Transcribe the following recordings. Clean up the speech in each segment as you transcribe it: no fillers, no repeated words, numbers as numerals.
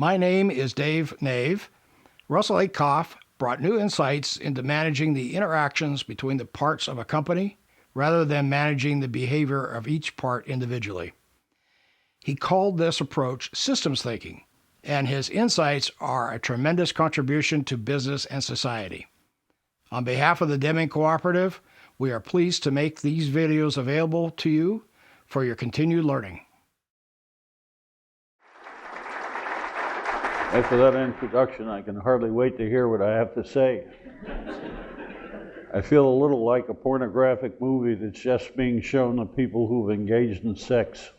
My name is Dave Nave. Russell Ackoff brought new insights into managing the interactions between the parts of a company rather than managing the behavior of each part individually. He called this approach systems thinking, and his insights are a tremendous contribution to business and society. On behalf of the Deming Cooperative, we are pleased to make these videos available to you for your continued learning. After that introduction, I can hardly wait to hear what I have to say. I feel a little like a pornographic movie that's just being shown to people who've engaged in sex.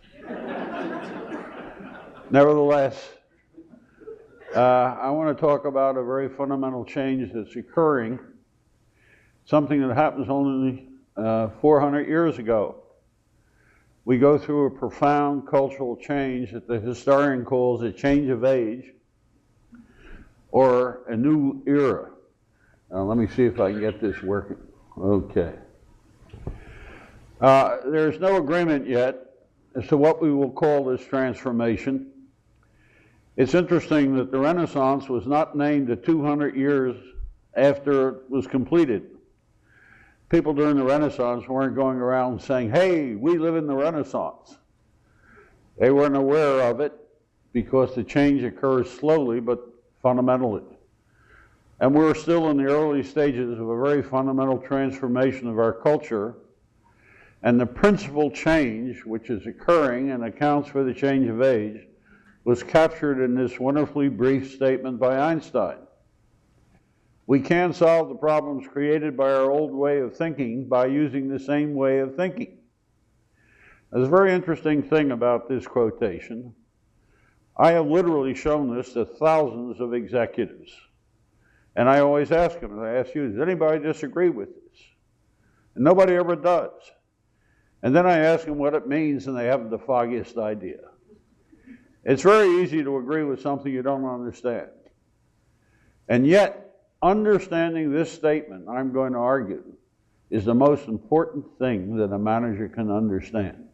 Nevertheless, I want to talk about a very fundamental change that's occurring, something that happens only 400 years ago. We go through a profound cultural change that the historian calls a change of age, or a new era. Let me see if I can get this working. Okay. There's no agreement yet as to what we will call this transformation. It's interesting that the Renaissance was not named at 200 years after it was completed. People during the Renaissance weren't going around saying, hey, we live in the Renaissance. They weren't aware of it because the change occurs slowly but fundamentally. And we're still in the early stages of a very fundamental transformation of our culture. And the principal change which is occurring and accounts for the change of age was captured in this wonderfully brief statement by Einstein. We can solve the problems created by our old way of thinking by using the same way of thinking. There's a very interesting thing about this quotation. I have literally shown this to thousands of executives. And I always ask them, and I ask you, does anybody disagree with this? And nobody ever does. And then I ask them what it means, and they haven't the foggiest idea. It's very easy to agree with something you don't understand. And yet, understanding this statement, I'm going to argue, is the most important thing that a manager can understand.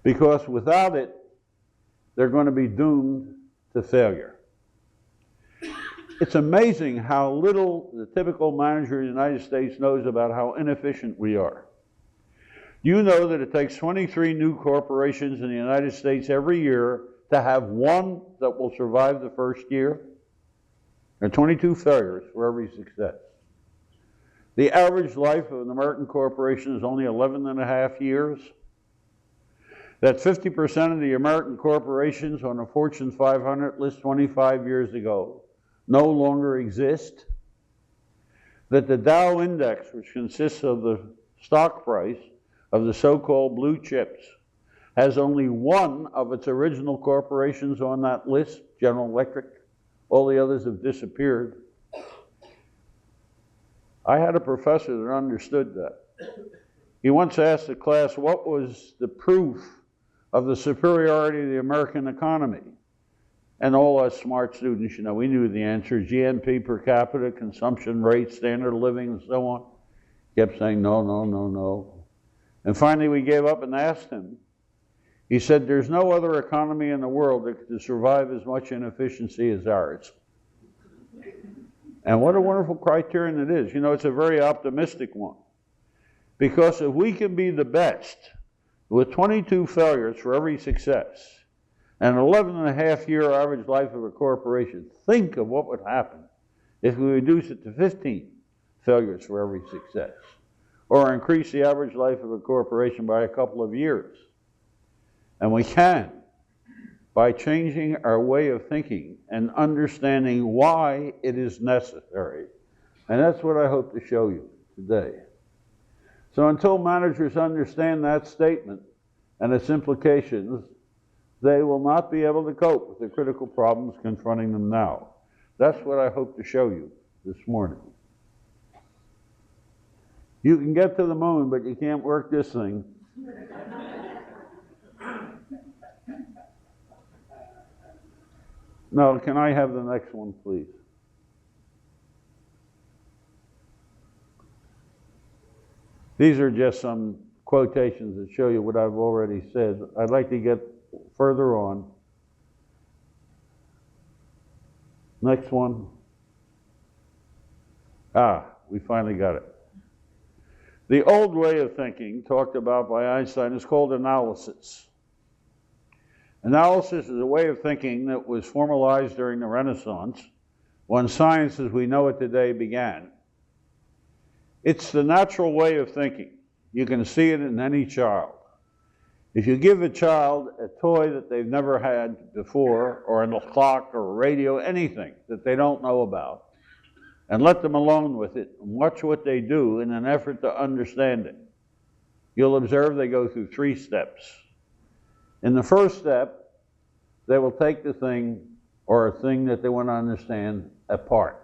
Because without it, they're going to be doomed to failure. It's amazing how little the typical manager in the United States knows about how inefficient we are. You know that it takes 23 new corporations in the United States every year to have one that will survive the first year? There are 22 failures for every success. The average life of an American corporation is only 11 and a half years. That 50% of the American corporations on the Fortune 500 list 25 years ago no longer exist. That the Dow Index, which consists of the stock price of the so-called blue chips, has only one of its original corporations on that list, General Electric. All the others have disappeared. I had a professor that understood that. He once asked the class, what was the proof of the superiority of the American economy? And all us smart students, we knew the answer, GNP per capita, consumption rate, standard of living, and so on. Kept saying, no, no, no, no. And finally we gave up and asked him. He said, there's no other economy in the world that could survive as much inefficiency as ours. And what a wonderful criterion it is. It's a very optimistic one. Because if we can be the best with 22 failures for every success and an 11-and-a-half-year average life of a corporation, think of what would happen if we reduce it to 15 failures for every success, or increase the average life of a corporation by a couple of years. And we can, by changing our way of thinking and understanding why it is necessary. And that's what I hope to show you today. So until managers understand that statement and its implications, they will not be able to cope with the critical problems confronting them now. That's what I hope to show you this morning. You can get to the moon, but you can't work this thing. No, can I have the next one, please? These are just some quotations that show you what I've already said. I'd like to get further on. Next one. We finally got it. The old way of thinking, talked about by Einstein, is called analysis. Analysis is a way of thinking that was formalized during the Renaissance, when science as we know it today began. It's the natural way of thinking. You can see it in any child. If you give a child a toy that they've never had before, or a clock or a radio, anything that they don't know about, and let them alone with it and watch what they do in an effort to understand it, you'll observe they go through 3 steps. In the first step, they will take the thing or a thing that they want to understand apart.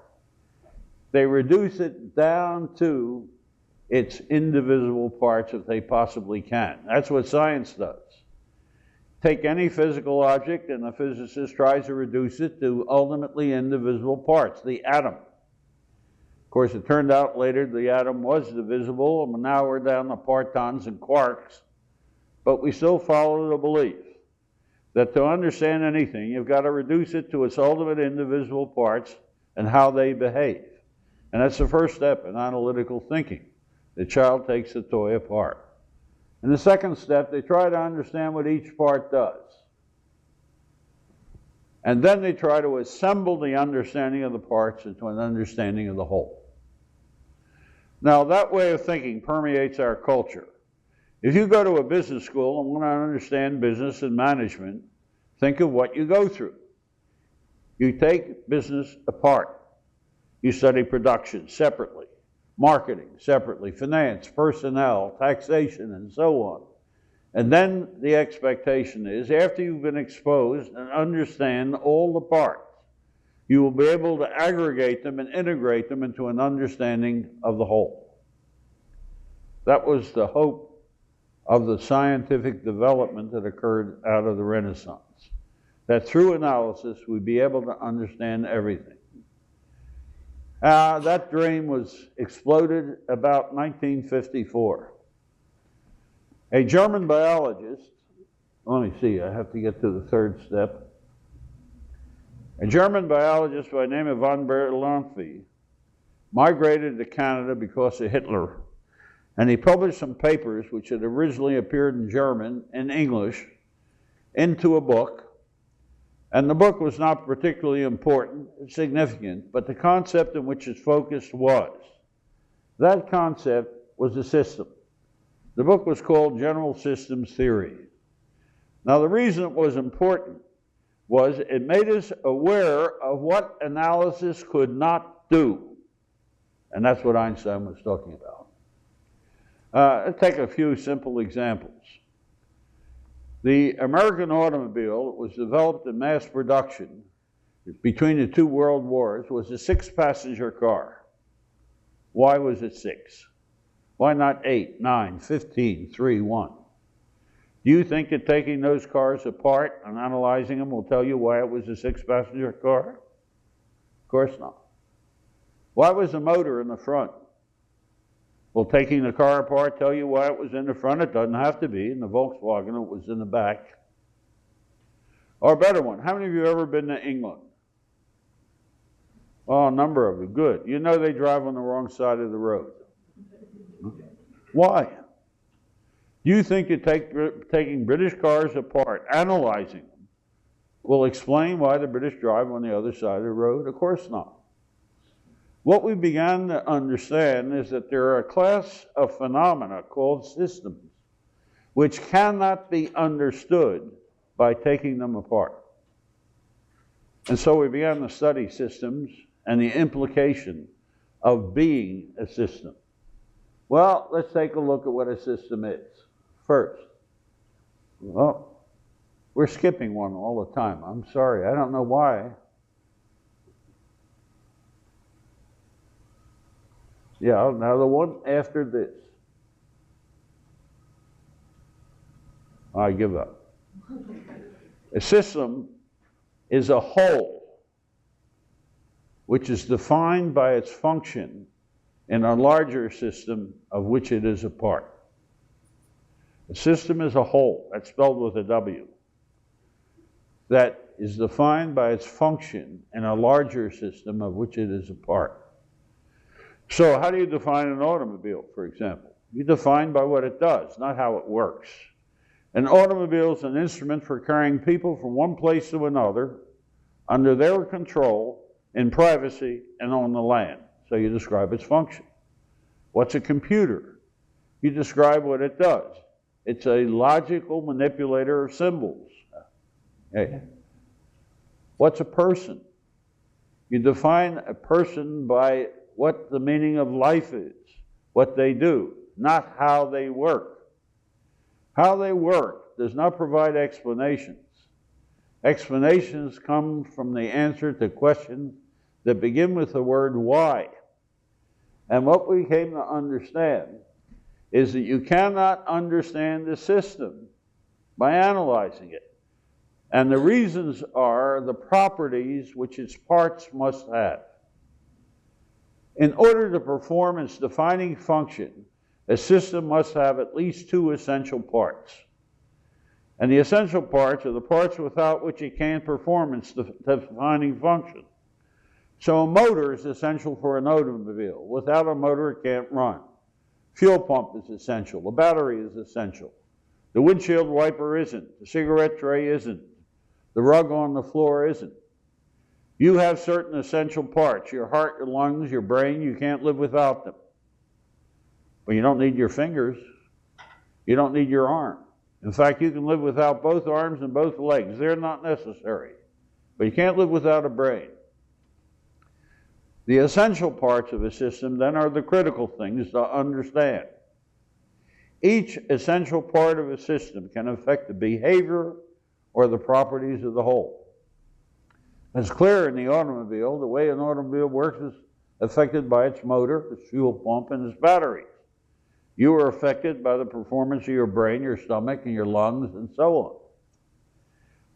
They reduce it down to its indivisible parts if they possibly can. That's what science does. Take any physical object and the physicist tries to reduce it to ultimately indivisible parts, the atom. Of course, it turned out later the atom was divisible, and now we're down to partons and quarks. But we still follow the belief that to understand anything, you've got to reduce it to its ultimate indivisible parts and how they behave. And that's the first step in analytical thinking. The child takes the toy apart. In the second step, they try to understand what each part does. And then they try to assemble the understanding of the parts into an understanding of the whole. Now, that way of thinking permeates our culture. If you go to a business school and want to understand business and management, think of what you go through. You take business apart. You study production separately, marketing separately, finance, personnel, taxation, and so on. And then the expectation is, after you've been exposed and understand all the parts, you will be able to aggregate them and integrate them into an understanding of the whole. That was the hope of the scientific development that occurred out of the Renaissance, that through analysis we'd be able to understand everything. That dream was exploded about 1954. A German biologist, let me see, I have to get to the third step. A German biologist by the name of von Bertalanffy migrated to Canada because of Hitler, and he published some papers which had originally appeared in German and English into a book. And the book was not particularly important, significant, but the concept in which it focused was. That concept was a system. The book was called General Systems Theory. Now, the reason it was important was it made us aware of what analysis could not do. And that's what Einstein was talking about. I'll take a few simple examples. The American automobile was developed in mass production between the 2 world wars was a 6-passenger car. Why was it 6? Why not 8, 9, 15, 3, 1? Do you think that taking those cars apart and analyzing them will tell you why it was a 6-passenger car? Of course not. Why was the motor in the front? Will taking the car apart tell you why it was in the front? It doesn't have to be. In the Volkswagen, it was in the back. Or a better one, how many of you have ever been to England? Oh, a number of you. Good. You know they drive on the wrong side of the road. Why? Do you think that taking British cars apart, analyzing them, will explain why the British drive on the other side of the road? Of course not. What we began to understand is that there are a class of phenomena called systems which cannot be understood by taking them apart. And so we began to study systems and the implication of being a system. Well, let's take a look at what a system is. First, well, we're skipping one all the time. I'm sorry, I don't know why. Yeah, now the one after this. I give up. A system is a whole which is defined by its function in a larger system of which it is a part. A system is a whole, that's spelled with a W, that is defined by its function in a larger system of which it is a part. So how do you define an automobile, for example? You define by what it does, not how it works. An automobile is an instrument for carrying people from one place to another under their control, in privacy, and on the land. So you describe its function. What's a computer? You describe what it does. It's a logical manipulator of symbols. Okay. What's a person? You define a person by what the meaning of life is, what they do, not how they work. How they work does not provide explanations. Explanations come from the answer to questions that begin with the word why. And what we came to understand is that you cannot understand the system by analyzing it. And the reasons are the properties which its parts must have. In order to perform its defining function, a system must have at least two essential parts. And the essential parts are the parts without which it can't perform its defining function. So a motor is essential for an automobile. Without a motor, it can't run. Fuel pump is essential. The battery is essential. The windshield wiper isn't. The cigarette tray isn't. The rug on the floor isn't. You have certain essential parts. Your heart, your lungs, your brain, you can't live without them. But you don't need your fingers. You don't need your arm. In fact, you can live without both arms and both legs. They're not necessary. But you can't live without a brain. The essential parts of a system then are the critical things to understand. Each essential part of a system can affect the behavior or the properties of the whole. It's clear in the automobile, the way an automobile works is affected by its motor, its fuel pump, and its batteries. You are affected by the performance of your brain, your stomach, and your lungs, and so on.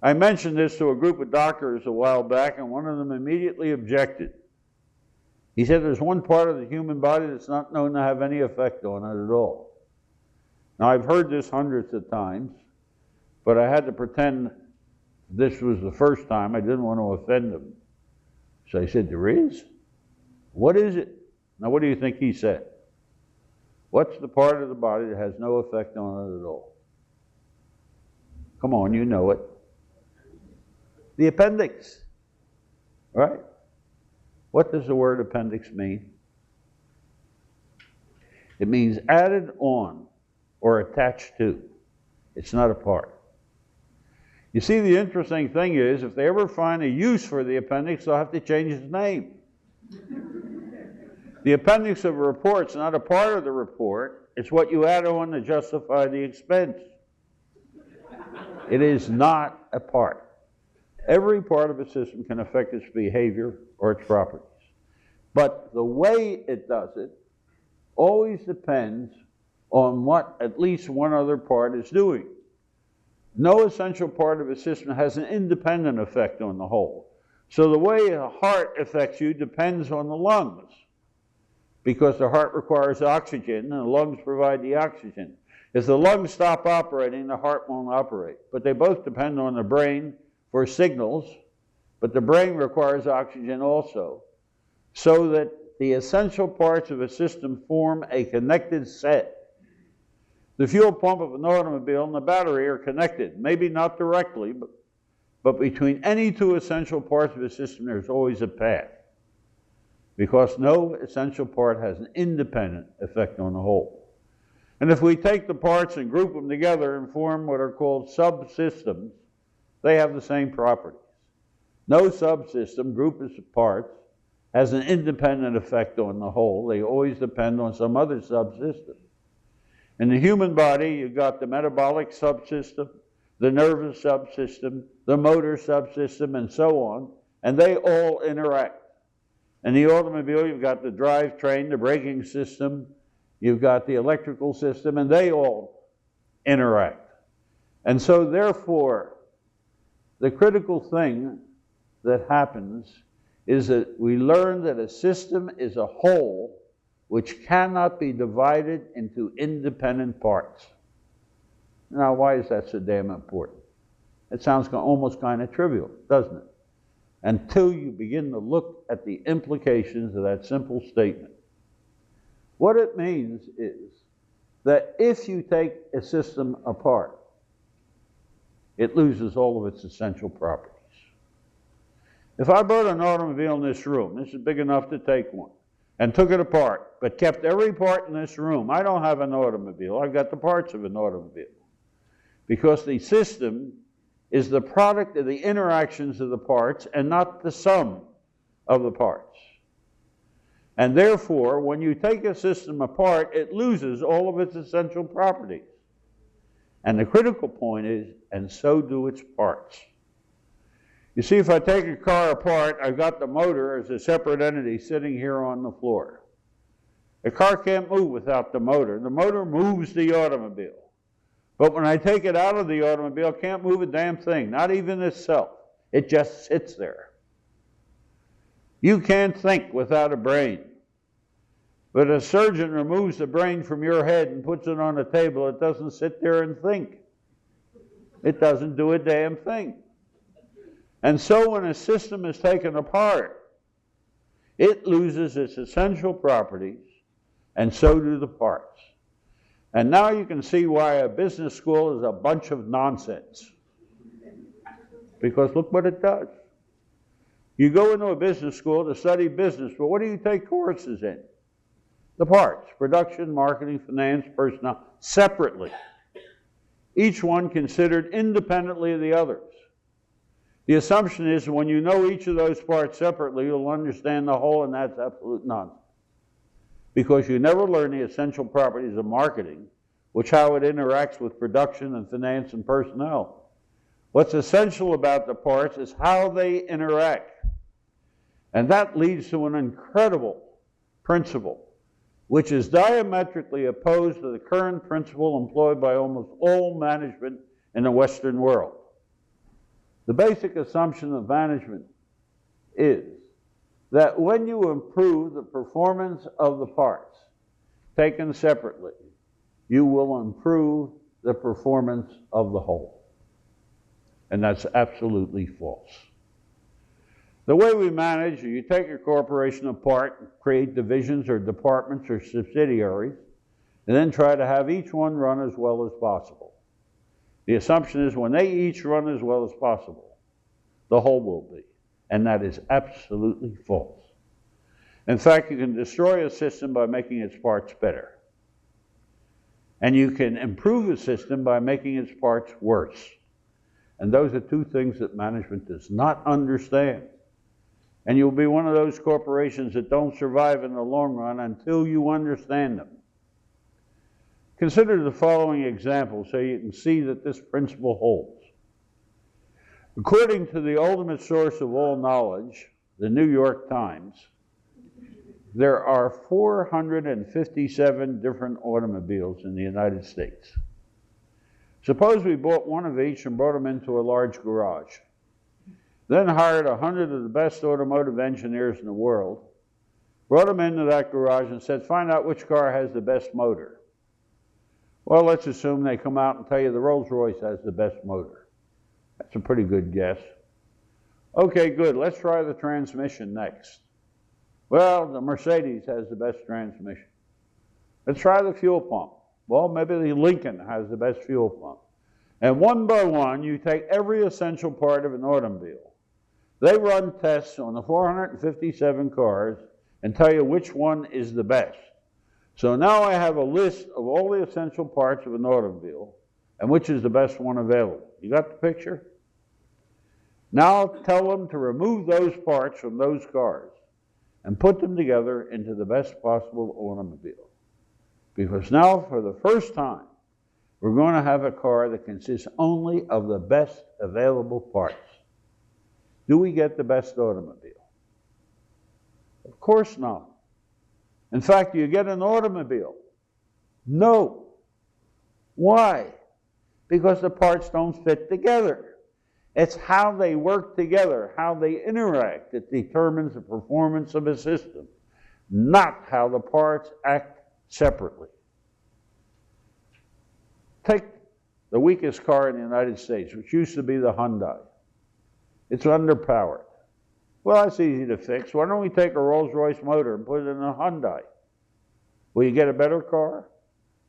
I mentioned this to a group of doctors a while back, and one of them immediately objected. He said there's one part of the human body that's not known to have any effect on it at all. Now, I've heard this hundreds of times, but I had to pretend this was the first time. I didn't want to offend him. So I said, there is? What is it? Now, what do you think he said? What's the part of the body that has no effect on it at all? Come on, you know it. The appendix, right? What does the word appendix mean? It means added on or attached to. It's not a part. You see, the interesting thing is, if they ever find a use for the appendix, they'll have to change its name. The appendix of a report's not a part of the report. It's what you add on to justify the expense. It is not a part. Every part of a system can affect its behavior or its properties. But the way it does it always depends on what at least one other part is doing. No essential part of a system has an independent effect on the whole. So the way a heart affects you depends on the lungs, because the heart requires oxygen and the lungs provide the oxygen. If the lungs stop operating, the heart won't operate. But they both depend on the brain for signals, but the brain requires oxygen also, so that the essential parts of a system form a connected set. The fuel pump of an automobile and the battery are connected, maybe not directly, but between any two essential parts of a system, there's always a path, because no essential part has an independent effect on the whole. And if we take the parts and group them together and form what are called subsystems, they have the same properties. No subsystem, group of parts, has an independent effect on the whole. They always depend on some other subsystem. In the human body, you've got the metabolic subsystem, the nervous subsystem, the motor subsystem, and so on, and they all interact. In the automobile, you've got the drivetrain, the braking system, you've got the electrical system, and they all interact. And so, therefore, the critical thing that happens is that we learn that a system is a whole which cannot be divided into independent parts. Now, why is that so damn important? It sounds almost kind of trivial, doesn't it? Until you begin to look at the implications of that simple statement. What it means is that if you take a system apart, it loses all of its essential properties. If I brought an automobile in this room, this is big enough to take one, and took it apart, but kept every part in this room, I don't have an automobile. I've got the parts of an automobile. Because the system is the product of the interactions of the parts and not the sum of the parts. And therefore, when you take a system apart, it loses all of its essential properties. And the critical point is, and so do its parts. You see, if I take a car apart, I've got the motor as a separate entity sitting here on the floor. The car can't move without the motor. The motor moves the automobile. But when I take it out of the automobile, it can't move a damn thing, not even itself. It just sits there. You can't think without a brain. But a surgeon removes the brain from your head and puts it on a table. It doesn't sit there and think. It doesn't do a damn thing. And so when a system is taken apart, it loses its essential properties, and so do the parts. And now you can see why a business school is a bunch of nonsense. Because look what it does. You go into a business school to study business, but what do you take courses in? The parts: production, marketing, finance, personnel, separately. Each one considered independently of the others. The assumption is when you know each of those parts separately, you'll understand the whole, and that's absolute nonsense. Because you never learn the essential properties of marketing, which how it interacts with production and finance and personnel. What's essential about the parts is how they interact. And that leads to an incredible principle, which is diametrically opposed to the current principle employed by almost all management in the Western world. The basic assumption of management is that when you improve the performance of the parts, taken separately, you will improve the performance of the whole. And that's absolutely false. The way we manage, you take a corporation apart, create divisions or departments or subsidiaries, and then try to have each one run as well as possible. The assumption is when they each run as well as possible, the whole will be. And that is absolutely false. In fact, you can destroy a system by making its parts better. And you can improve a system by making its parts worse. And those are two things that management does not understand. And you'll be one of those corporations that don't survive in the long run until you understand them. Consider the following example so you can see that this principle holds. According to the ultimate source of all knowledge, the New York Times, there are 457 different automobiles in the United States. Suppose we bought one of each and brought them into a large garage, then hired 100 of the best automotive engineers in the world, brought them into that garage and said, find out which car has the best motor. Well, let's assume they come out and tell you the Rolls-Royce has the best motor. That's a pretty good guess. Okay, good. Let's try the transmission next. Well, the Mercedes has the best transmission. Let's try the fuel pump. Well, maybe the Lincoln has the best fuel pump. And one by one, you take every essential part of an automobile. They run tests on the 457 cars and tell you which one is the best. So now I have a list of all the essential parts of an automobile and which is the best one available. You got the picture? Now tell them to remove those parts from those cars and put them together into the best possible automobile. Because now, for the first time, we're going to have a car that consists only of the best available parts. Do we get the best automobile? Of course not. In fact, do you get an automobile? No. Why? Because the parts don't fit together. It's how they work together, how they interact, that determines the performance of a system, not how the parts act separately. Take the weakest car in the United States, which used to be the Hyundai. It's underpowered. Well, that's easy to fix. Why don't we take a Rolls-Royce motor and put it in a Hyundai? Will you get a better car?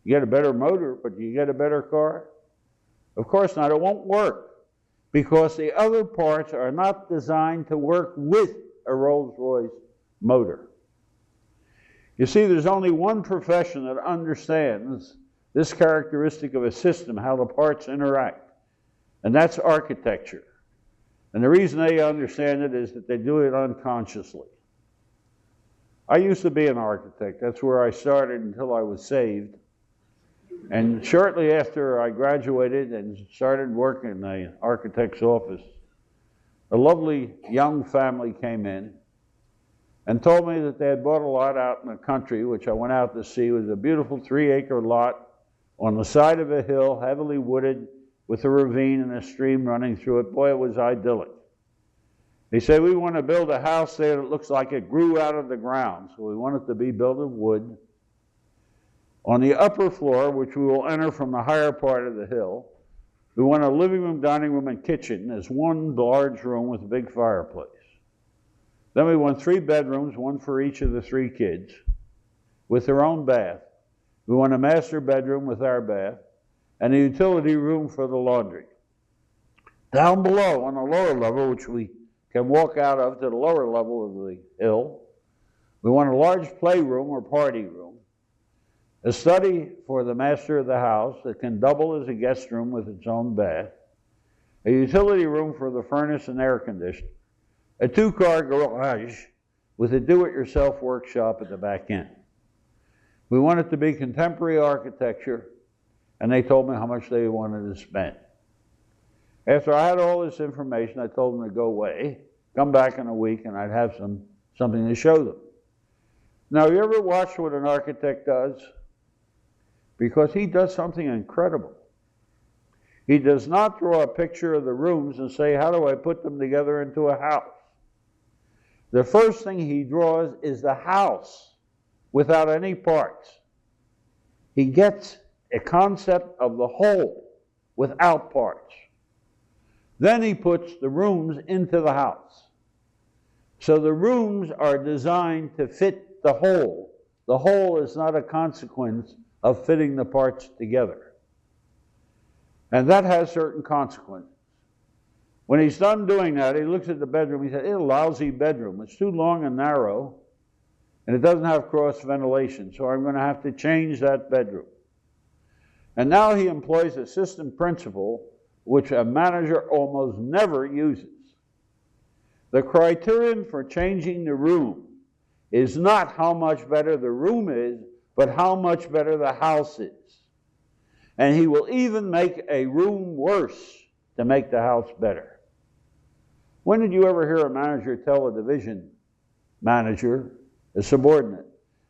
You get a better motor, but you get a better car? Of course not. It won't work because the other parts are not designed to work with a Rolls-Royce motor. You see, there's only one profession that understands this characteristic of a system, how the parts interact, and that's architecture. And the reason they understand it is that they do it unconsciously. I used to be an architect. That's where I started until I was saved. And shortly after I graduated and started working in an architect's office, a lovely young family came in and told me that they had bought a lot out in the country, which I went out to see. It was a beautiful 3-acre lot on the side of a hill, heavily wooded, with a ravine and a stream running through it. Boy, it was idyllic. They said, we want to build a house there that looks like it grew out of the ground. So we want it to be built of wood. On the upper floor, which we will enter from the higher part of the hill, we want a living room, dining room, and kitchen as one large room with a big fireplace. Then we want 3 bedrooms, one for each of the 3 kids, with their own bath. We want a master bedroom with our bath, and a utility room for the laundry. Down below, on the lower level, which we can walk out of to the lower level of the hill, we want a large playroom or party room, a study for the master of the house that can double as a guest room with its own bath, a utility room for the furnace and air conditioner, a 2-car garage with a do-it-yourself workshop at the back end. We want it to be contemporary architecture, and they told me how much they wanted to spend. After I had all this information, I told them to go away, come back in a week, and I'd have something to show them. Now, you ever watch what an architect does? Because he does something incredible. He does not draw a picture of the rooms and say, how do I put them together into a house? The first thing he draws is the house without any parts. He gets a concept of the whole without parts. Then he puts the rooms into the house. So the rooms are designed to fit the whole. The whole is not a consequence of fitting the parts together. And that has certain consequences. When he's done doing that, he looks at the bedroom, he says, it's a lousy bedroom. It's too long and narrow, and it doesn't have cross ventilation, so I'm going to have to change that bedroom. And now he employs a system principle which a manager almost never uses. The criterion for changing the room is not how much better the room is, but how much better the house is. And he will even make a room worse to make the house better. When did you ever hear a manager tell a division manager, a subordinate,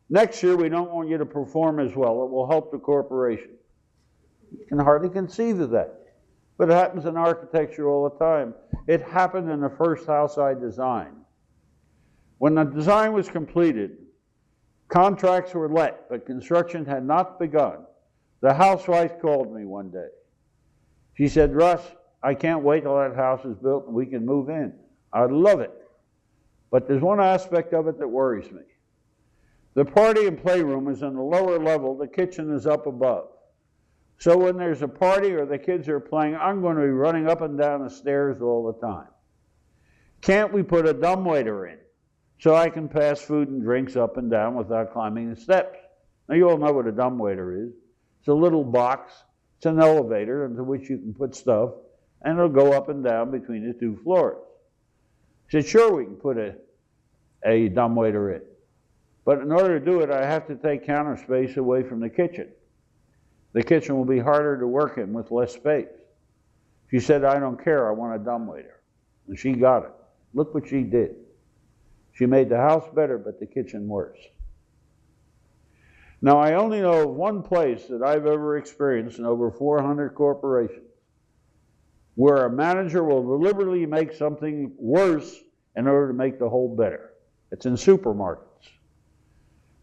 next year we don't want you to perform as well, it will help the corporation? You can hardly conceive of that. But it happens in architecture all the time. It happened in the first house I designed. When the design was completed, contracts were let, but construction had not begun. The housewife called me one day. She said, Russ, I can't wait till that house is built and we can move in. I'd love it. But there's one aspect of it that worries me. The party and playroom is in the lower level, the kitchen is up above. So when there's a party or the kids are playing, I'm going to be running up and down the stairs all the time. Can't we put a dumbwaiter in so I can pass food and drinks up and down without climbing the steps? Now you all know what a dumbwaiter is. It's a little box, it's an elevator into which you can put stuff, and it'll go up and down between the 2 floors. I said, sure, we can put a dumbwaiter in. But in order to do it, I have to take counter space away from the kitchen. The kitchen will be harder to work in with less space. She said, I don't care, I want a dumbwaiter. And she got it. Look what she did. She made the house better, but the kitchen worse. Now, I only know of one place that I've ever experienced in over 400 corporations where a manager will deliberately make something worse in order to make the whole better. It's in supermarkets.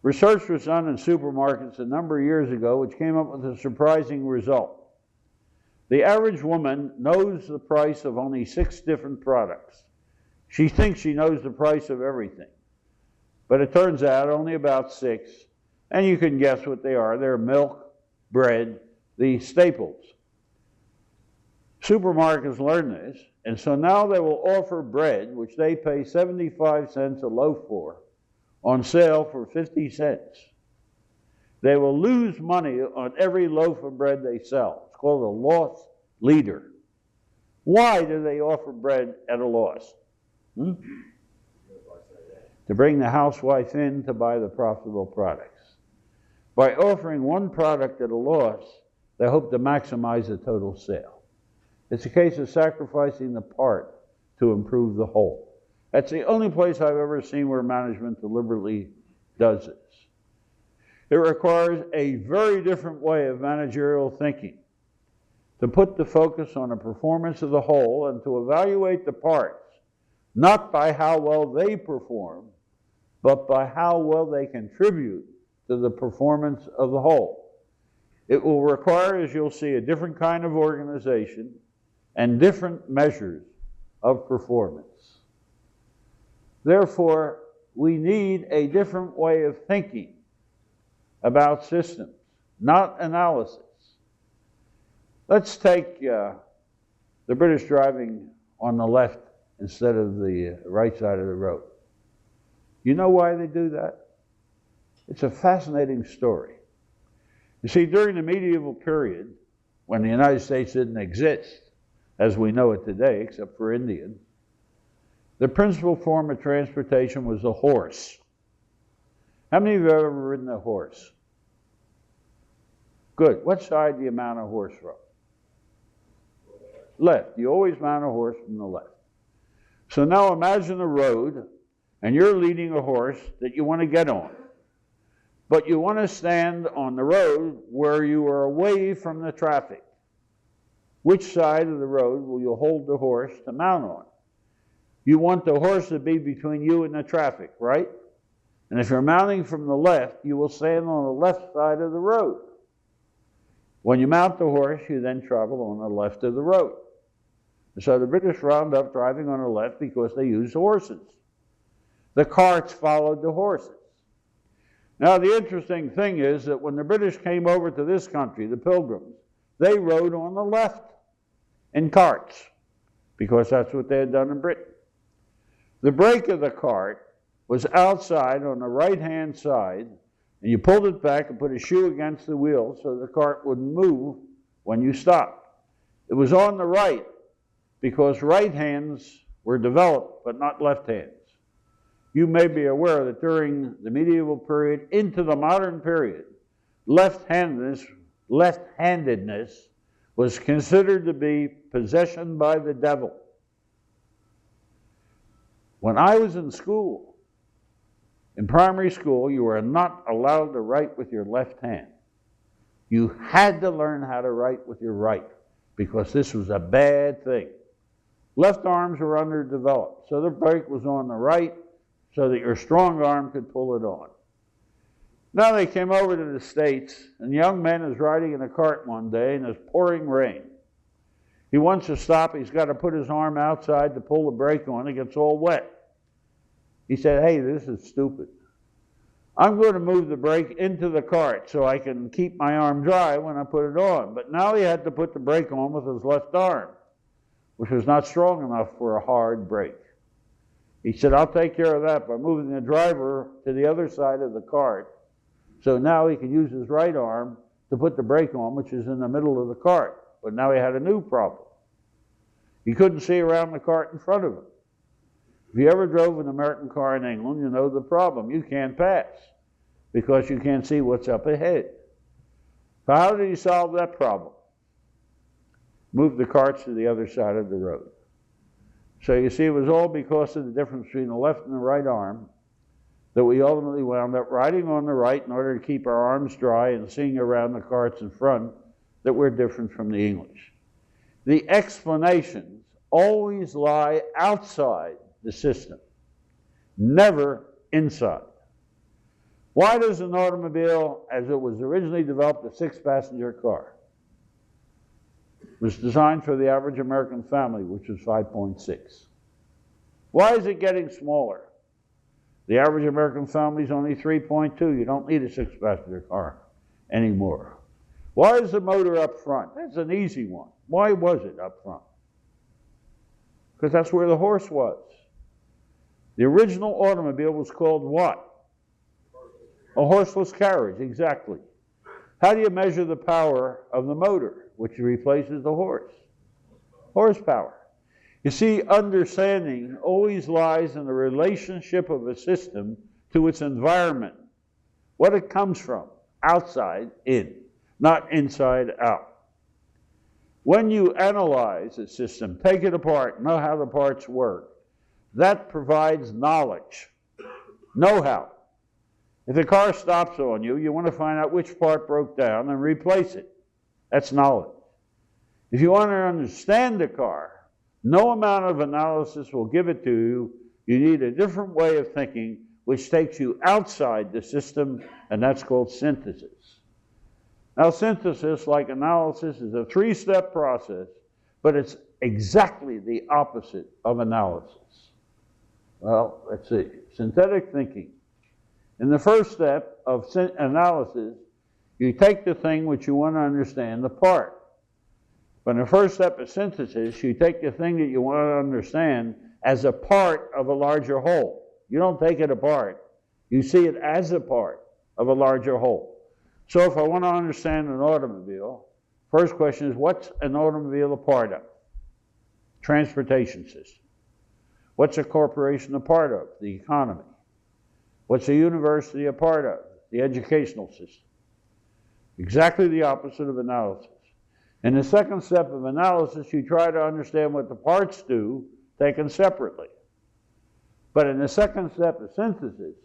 Research was done in supermarkets a number of years ago which came up with a surprising result. The average woman knows the price of only 6 different products. She thinks she knows the price of everything. But it turns out only about 6, and you can guess what they are. They're milk, bread, the staples. Supermarkets learn this, and so now they will offer bread, which they pay 75 cents a loaf for, on sale for 50 cents. They will lose money on every loaf of bread they sell. It's called a loss leader. Why do they offer bread at a loss? To bring the housewife in to buy the profitable products. By offering one product at a loss, they hope to maximize the total sale. It's a case of sacrificing the part to improve the whole. That's the only place I've ever seen where management deliberately does this. It requires a very different way of managerial thinking to put the focus on the performance of the whole and to evaluate the parts, not by how well they perform, but by how well they contribute to the performance of the whole. It will require, as you'll see, a different kind of organization and different measures of performance. Therefore, we need a different way of thinking about systems, not analysis. Let's take the British driving on the left instead of the right side of the road. You know why they do that? It's a fascinating story. You see, during the medieval period, when the United States didn't exist, as we know it today, except for Indians, the principal form of transportation was the horse. How many of you have ever ridden a horse? Good. What side do you mount a horse from? Left. You always mount a horse from the left. So now imagine a road, and you're leading a horse that you want to get on. But you want to stand on the road where you are away from the traffic. Which side of the road will you hold the horse to mount on? You want the horse to be between you and the traffic, right? And if you're mounting from the left, you will stand on the left side of the road. When you mount the horse, you then travel on the left of the road. And so the British wound up driving on the left because they used horses. The carts followed the horses. Now the interesting thing is that when the British came over to this country, the Pilgrims, they rode on the left in carts because that's what they had done in Britain. The brake of the cart was outside on the right-hand side, and you pulled it back and put a shoe against the wheel so the cart wouldn't move when you stopped. It was on the right because right hands were developed, but not left hands. You may be aware that during the medieval period into the modern period, left-handedness was considered to be possession by the devil. When I was in school, in primary school, you were not allowed to write with your left hand. You had to learn how to write with your right because this was a bad thing. Left arms were underdeveloped, so the brake was on the right so that your strong arm could pull it on. Now they came over to the States, and a young man is riding in a cart one day, and it's pouring rain. He wants to stop. He's got to put his arm outside to pull the brake on. It gets all wet. He said, "Hey, this is stupid. I'm going to move the brake into the cart so I can keep my arm dry when I put it on." But now he had to put the brake on with his left arm, which was not strong enough for a hard brake. He said, "I'll take care of that by moving the driver to the other side of the cart. So now he can use his right arm to put the brake on, which is in the middle of the cart." But now he had a new problem. He couldn't see around the cart in front of him. If you ever drove an American car in England, you know the problem. You can't pass because you can't see what's up ahead. So how did he solve that problem? Move the carts to the other side of the road. So you see, it was all because of the difference between the left and the right arm that we ultimately wound up riding on the right in order to keep our arms dry and seeing around the carts in front that we're different from the English. The explanations always lie outside the system, never inside. Why does an automobile, as it was originally developed, a 6-passenger car? It was designed for the average American family, which was 5.6. Why is it getting smaller? The average American family is only 3.2. You don't need a 6-passenger car anymore. Why is the motor up front? That's an easy one. Why was it up front? Because that's where the horse was. The original automobile was called what? A horseless carriage, exactly. How do you measure the power of the motor, which replaces the horse? Horsepower. You see, understanding always lies in the relationship of a system to its environment, what it comes from, outside in, not inside out. When you analyze a system, take it apart, know how the parts work, that provides knowledge, know-how. If the car stops on you, you want to find out which part broke down and replace it. That's knowledge. If you want to understand the car, no amount of analysis will give it to you. You need a different way of thinking, which takes you outside the system, and that's called synthesis. Now, synthesis, like analysis, is a 3-step process, but it's exactly the opposite of analysis. Well, let's see. Synthetic thinking. In the first step of analysis, you take the thing which you want to understand, the part. But in the first step of synthesis, you take the thing that you want to understand as a part of a larger whole. You don't take it apart. You see it as a part of a larger whole. So if I want to understand an automobile, first question is, what's an automobile a part of? Transportation system. What's a corporation a part of? The economy. What's a university a part of? The educational system. Exactly the opposite of analysis. In the second step of analysis, you try to understand what the parts do, taken separately. But in the second step of synthesis,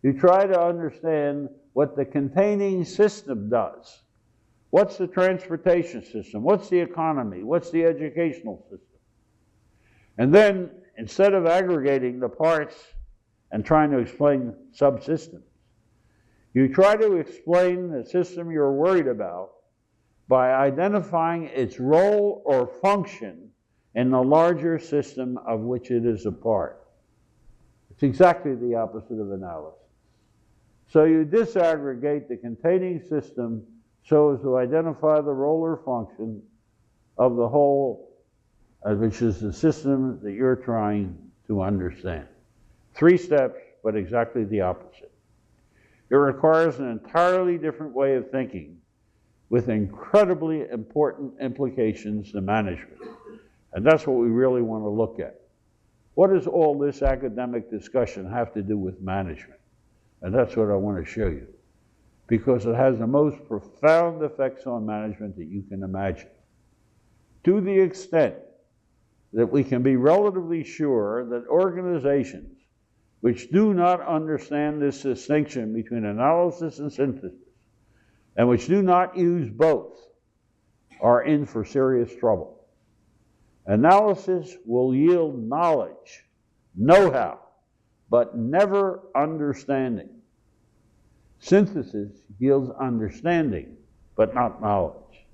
you try to understand what the containing system does. What's the transportation system? What's the economy? What's the educational system? And then, instead of aggregating the parts and trying to explain subsystems, you try to explain the system you're worried about by identifying its role or function in the larger system of which it is a part. It's exactly the opposite of analysis. So you disaggregate the containing system so as to identify the role or function of the whole, which is the system that you're trying to understand. 3 steps, but exactly the opposite. It requires an entirely different way of thinking with incredibly important implications to management. And that's what we really want to look at. What does all this academic discussion have to do with management? And that's what I want to show you, because it has the most profound effects on management that you can imagine. To the extent that we can be relatively sure that organizations which do not understand this distinction between analysis and synthesis, and which do not use both, are in for serious trouble. Analysis will yield knowledge, know-how, but never understanding. Synthesis yields understanding, but not knowledge.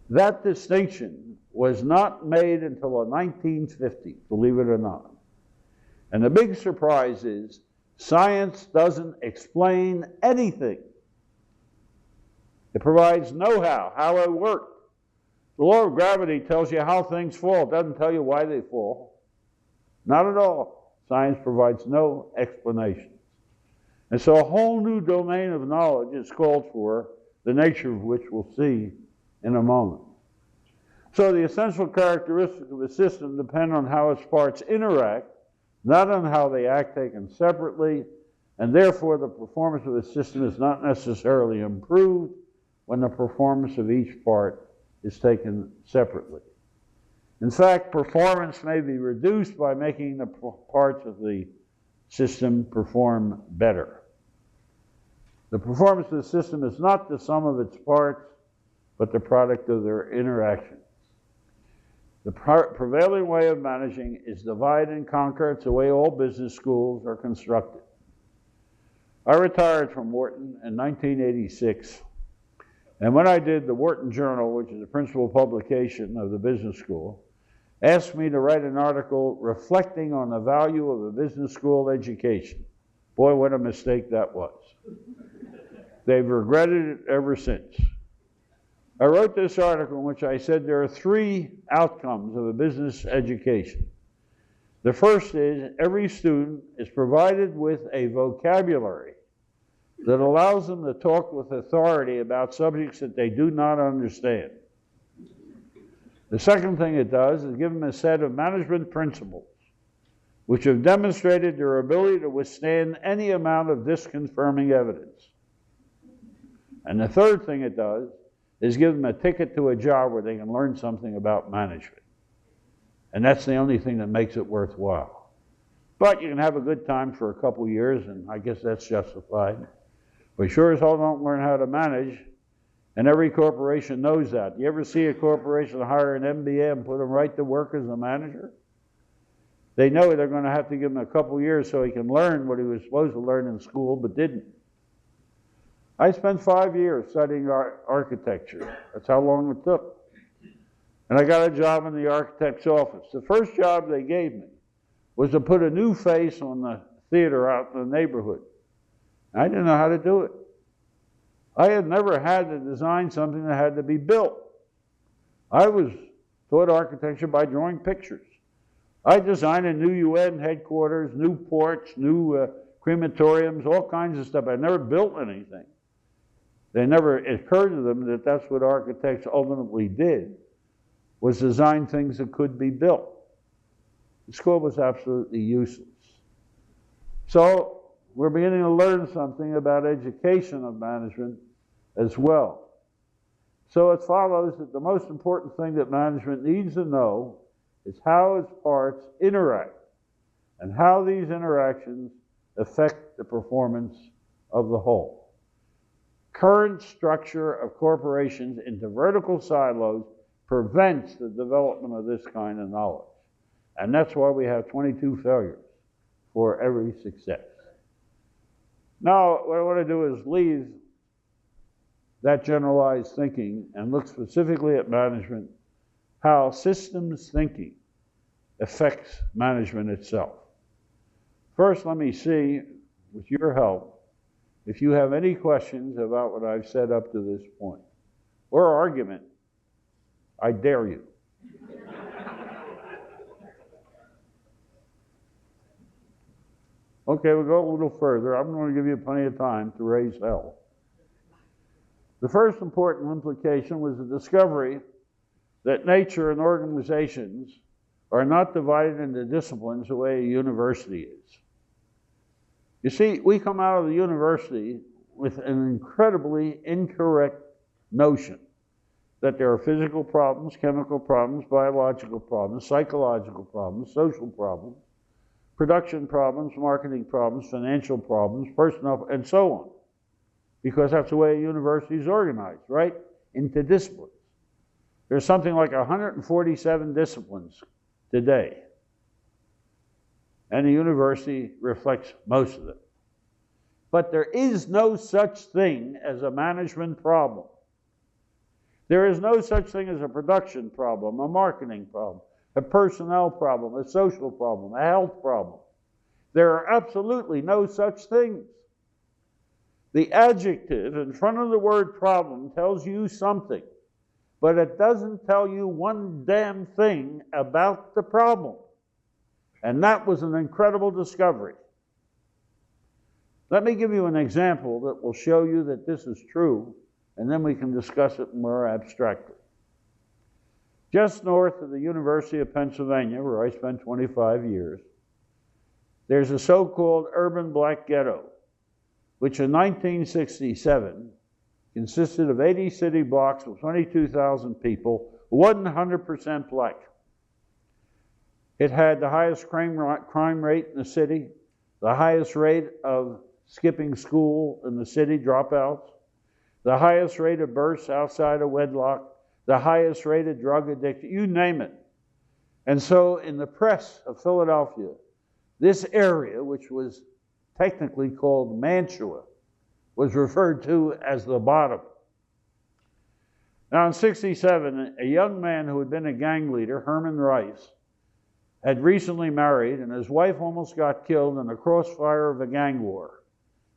That distinction was not made until the 1950s, believe it or not. And the big surprise is science doesn't explain anything. It provides know-how, how it works. The law of gravity tells you how things fall. It doesn't tell you why they fall. Not at all. Science provides no explanation. And so a whole new domain of knowledge is called for, the nature of which we'll see in a moment. So the essential characteristics of a system depend on how its parts interact, not on how they act taken separately, and therefore the performance of a system is not necessarily improved when the performance of each part is taken separately. In fact, performance may be reduced by making the parts of the system perform better. The performance of the system is not the sum of its parts, but the product of their interactions. The prevailing way of managing is divide and conquer. It's the way all business schools are constructed. I retired from Wharton in 1986, And when I did the Wharton Journal, which is the principal publication of the business school, asked me to write an article reflecting on the value of a business school education. Boy, what a mistake that was. They've regretted it ever since. I wrote this article in which I said there are three outcomes of a business education. The first is every student is provided with a vocabulary that allows them to talk with authority about subjects that they do not understand. The second thing it does is give them a set of management principles which have demonstrated their ability to withstand any amount of disconfirming evidence. And the third thing it does is give them a ticket to a job where they can learn something about management. And that's the only thing that makes it worthwhile. But you can have a good time for a couple years, and I guess that's justified. But sure as hell don't learn how to manage, and every corporation knows that. You ever see a corporation hire an MBA and put him right to work as a manager? They know they're going to have to give him a couple years so he can learn what he was supposed to learn in school but didn't. I spent 5 years studying architecture. That's how long it took. And I got a job in the architect's office. The first job they gave me was to put a new face on the theater out in the neighborhood. I didn't know how to do it. I had never had to design something that had to be built. I was taught architecture by drawing pictures. I designed a new UN headquarters, new ports, new crematoriums, all kinds of stuff. I never built anything. They never occurred to them that that's what architects ultimately did, was design things that could be built. The school was absolutely useless. So we're beginning to learn something about education of management as well. So it follows that the most important thing that management needs to know is how its parts interact and how these interactions affect the performance of the whole. Current structure of corporations into vertical silos prevents the development of this kind of knowledge. And that's why we have 22 failures for every success. Now, what I want to do is leave that generalized thinking and look specifically at management, how systems thinking affects management itself. First, let me see, with your help, if you have any questions about what I've said up to this point, or argument. I dare you. Okay, we'll go a little further. I'm going to give you plenty of time to raise hell. The first important implication was the discovery that nature and organizations are not divided into disciplines the way a university is. You see, we come out of the university with an incredibly incorrect notion that there are physical problems, chemical problems, biological problems, psychological problems, social problems, production problems, marketing problems, financial problems, personnel, and so on. Because that's the way a university is organized, right? Into disciplines. There's something like 147 disciplines today. And the university reflects most of them. But there is no such thing as a management problem. There is no such thing as a production problem, a marketing problem, a personnel problem, a social problem, a health problem. There are absolutely no such things. The adjective in front of the word problem tells you something, but it doesn't tell you one damn thing about the problem. And that was an incredible discovery. Let me give you an example that will show you that this is true, and then we can discuss it more abstractly. Just north of the University of Pennsylvania, where I spent 25 years, there's a so-called urban black ghetto, which in 1967 consisted of 80 city blocks with 22,000 people, 100% black. It had the highest crime rate in the city, the highest rate of skipping school in the city, dropouts, the highest rate of births outside of wedlock, the highest rate of drug addiction, you name it. And so in the press of Philadelphia, this area, which was technically called Mantua, was referred to as the bottom. Now in 67, a young man who had been a gang leader, Herman Rice, had recently married, and his wife almost got killed in the crossfire of a gang war.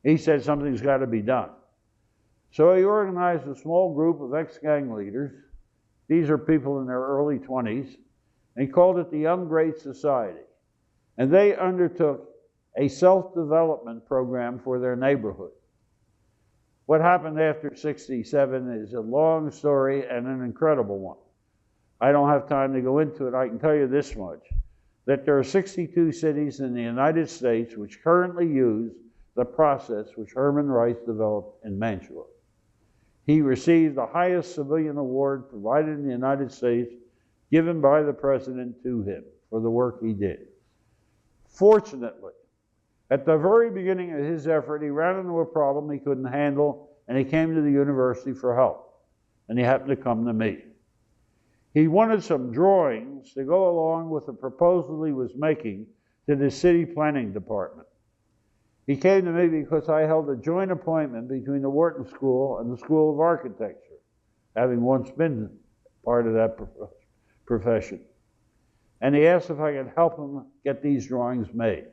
He said something's got to be done. So he organized a small group of ex-gang leaders. These are people in their early 20s. And he called it the Young Great Society. And they undertook a self-development program for their neighborhood. What happened after 67 is a long story and an incredible one. I don't have time to go into it. I can tell you this much, that there are 62 cities in the United States which currently use the process which Herman Rice developed in Mantua. He received the highest civilian award provided in the United States, given by the president to him for the work he did. Fortunately, at the very beginning of his effort, he ran into a problem he couldn't handle, and he came to the university for help. And he happened to come to me. He wanted some drawings to go along with the proposal he was making to the city planning department. He came to me because I held a joint appointment between the Wharton School and the School of Architecture, having once been part of that profession. And he asked if I could help him get these drawings made.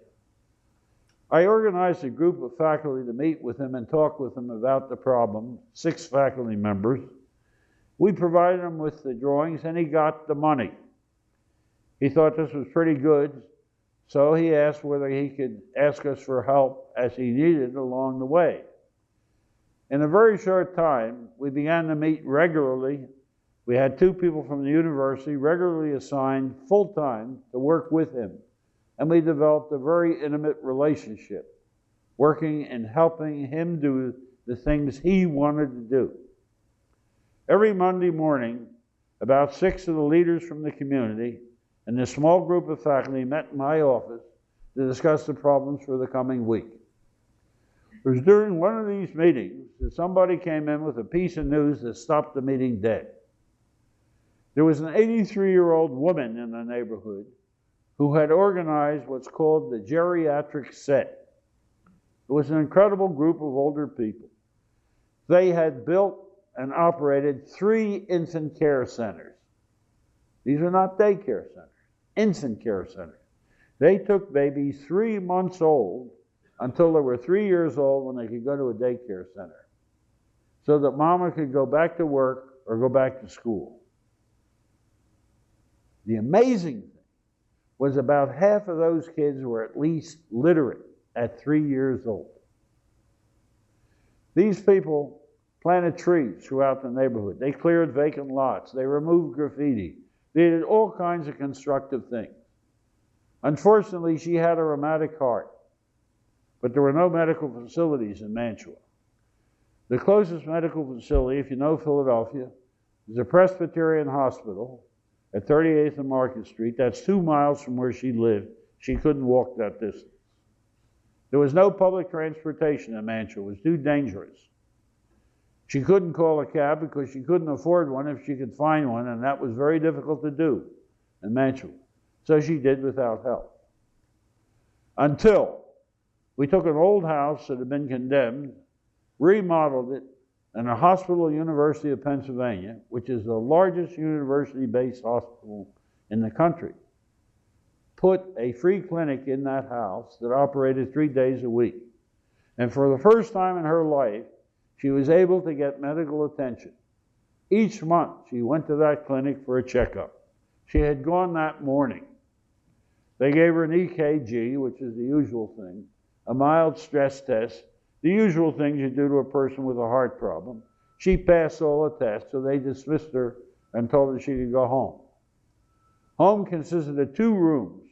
I organized a group of faculty to meet with him and talk with him about the problem, 6 faculty members. We provided him with the drawings and he got the money. He thought this was pretty good, so he asked whether he could ask us for help as he needed along the way. In a very short time, we began to meet regularly. We had 2 people from the university regularly assigned full-time to work with him. And we developed a very intimate relationship, working and helping him do the things he wanted to do. Every Monday morning, about 6 of the leaders from the community and a small group of faculty met in my office to discuss the problems for the coming week. It was during one of these meetings that somebody came in with a piece of news that stopped the meeting dead. There was an 83-year-old woman in the neighborhood who had organized what's called the geriatric set. It was an incredible group of older people. They had built and operated 3 infant care centers. These are not daycare centers, infant care centers. They took babies 3 months old until they were 3 years old when they could go to a daycare center, so that mama could go back to work or go back to school. The amazing thing was about half of those kids were at least literate at 3 years old. These people planted trees throughout the neighborhood. They cleared vacant lots. They removed graffiti. They did all kinds of constructive things. Unfortunately, she had a rheumatic heart, but there were no medical facilities in Mantua. The closest medical facility, if you know Philadelphia, is a Presbyterian hospital at 38th and Market Street. That's 2 miles from where she lived. She couldn't walk that distance. There was no public transportation in Mantua. It was too dangerous. She couldn't call a cab because she couldn't afford one if she could find one, and that was very difficult to do in Mantua. So she did without help. Until we took an old house that had been condemned, remodeled it, and the Hospital University of Pennsylvania, which is the largest university-based hospital in the country, put a free clinic in that house that operated 3 days a week. And for the first time in her life, she was able to get medical attention. Each month, she went to that clinic for a checkup. She had gone that morning. They gave her an EKG, which is the usual thing, a mild stress test, the usual things you do to a person with a heart problem. She passed all the tests, so they dismissed her and told her she could go home. Home consisted of 2 rooms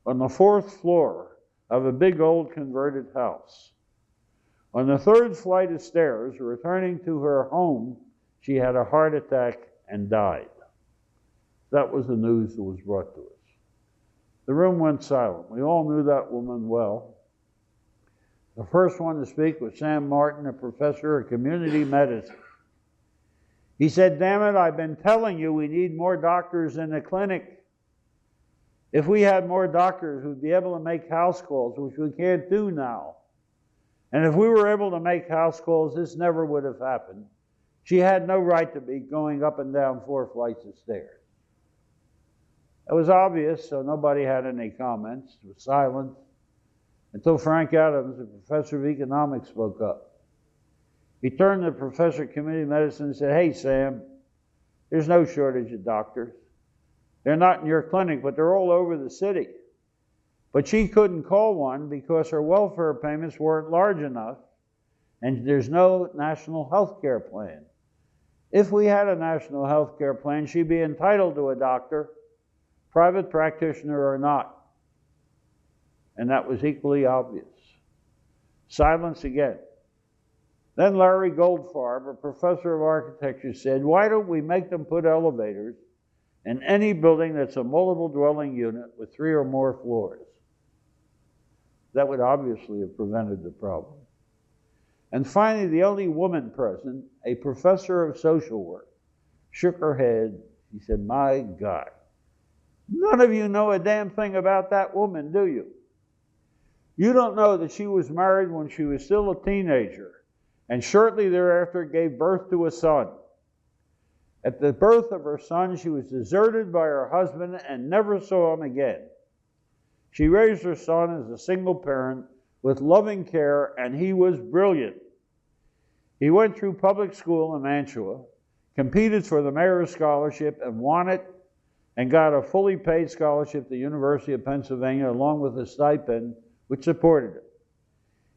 on the 4th floor of a big old converted house. On the 3rd flight of stairs, returning to her home, she had a heart attack and died. That was the news that was brought to us. The room went silent. We all knew that woman well. The first one to speak was Sam Martin, a professor of community medicine. He said, "Damn it, I've been telling you we need more doctors in the clinic. If we had more doctors, we'd be able to make house calls, which we can't do now. And if we were able to make house calls, this never would have happened." She had no right to be going up and down 4 flights of stairs. It was obvious, so nobody had any comments. It was silent until Frank Adams, the professor of economics, spoke up. He turned to the professor of community medicine and said, "Hey, Sam, there's no shortage of doctors. They're not in your clinic, but they're all over the city." But she couldn't call one because her welfare payments weren't large enough, and there's no national health care plan. If we had a national health care plan, she'd be entitled to a doctor, private practitioner or not. And that was equally obvious. Silence again. Then Larry Goldfarb, a professor of architecture, said, "Why don't we make them put elevators in any building that's a multiple dwelling unit with 3 or more floors?" That would obviously have prevented the problem. And finally, the only woman present, a professor of social work, shook her head. She said, "My God, none of you know a damn thing about that woman, do you? You don't know that she was married when she was still a teenager, and shortly thereafter gave birth to a son. At the birth of her son, she was deserted by her husband and never saw him again. She raised her son as a single parent with loving care, and he was brilliant. He went through public school in Mantua, competed for the mayor's scholarship and won it, and got a fully paid scholarship to the University of Pennsylvania along with a stipend which supported him.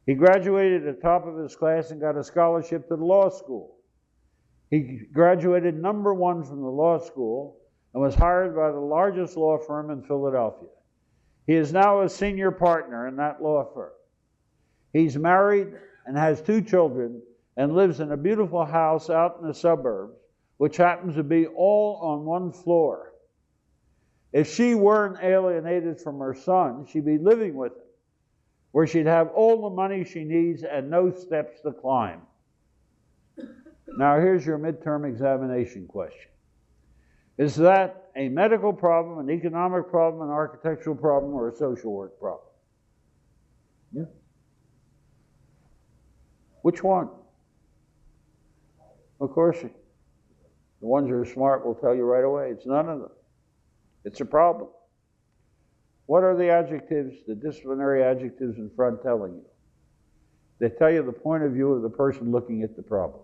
He graduated at the top of his class and got a scholarship to the law school. He graduated #1 from the law school and was hired by the largest law firm in Philadelphia. He is now a senior partner in that law firm. He's married and has 2 children and lives in a beautiful house out in the suburbs, which happens to be all on 1 floor. If she weren't alienated from her son, she'd be living with him, where she'd have all the money she needs and no steps to climb." Now here's your midterm examination question. Is that a medical problem, an economic problem, an architectural problem, or a social work problem? Yeah. Which one? Of course, the ones that are smart will tell you right away, it's none of them. It's a problem. What are the adjectives, the disciplinary adjectives in front telling you? They tell you the point of view of the person looking at the problem.